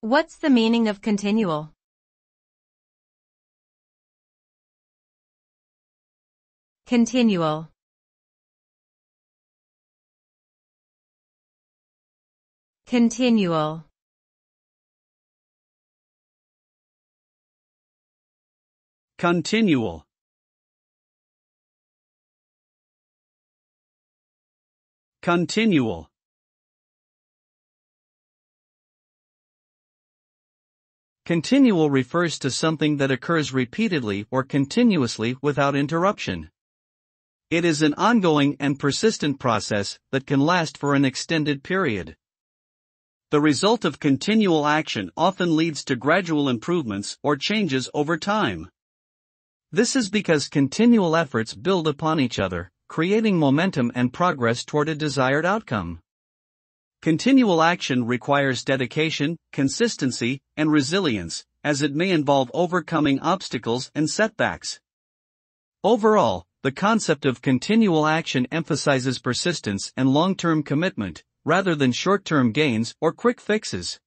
What's the meaning of continual? Continual. Continual. Continual. Continual. Continual refers to something that occurs repeatedly or continuously without interruption. It is an ongoing and persistent process that can last for an extended period. The result of continual action often leads to gradual improvements or changes over time. This is because continual efforts build upon each other, creating momentum and progress toward a desired outcome. Continual action requires dedication, consistency, and resilience, as it may involve overcoming obstacles and setbacks. Overall, the concept of continual action emphasizes persistence and long-term commitment, rather than short-term gains or quick fixes.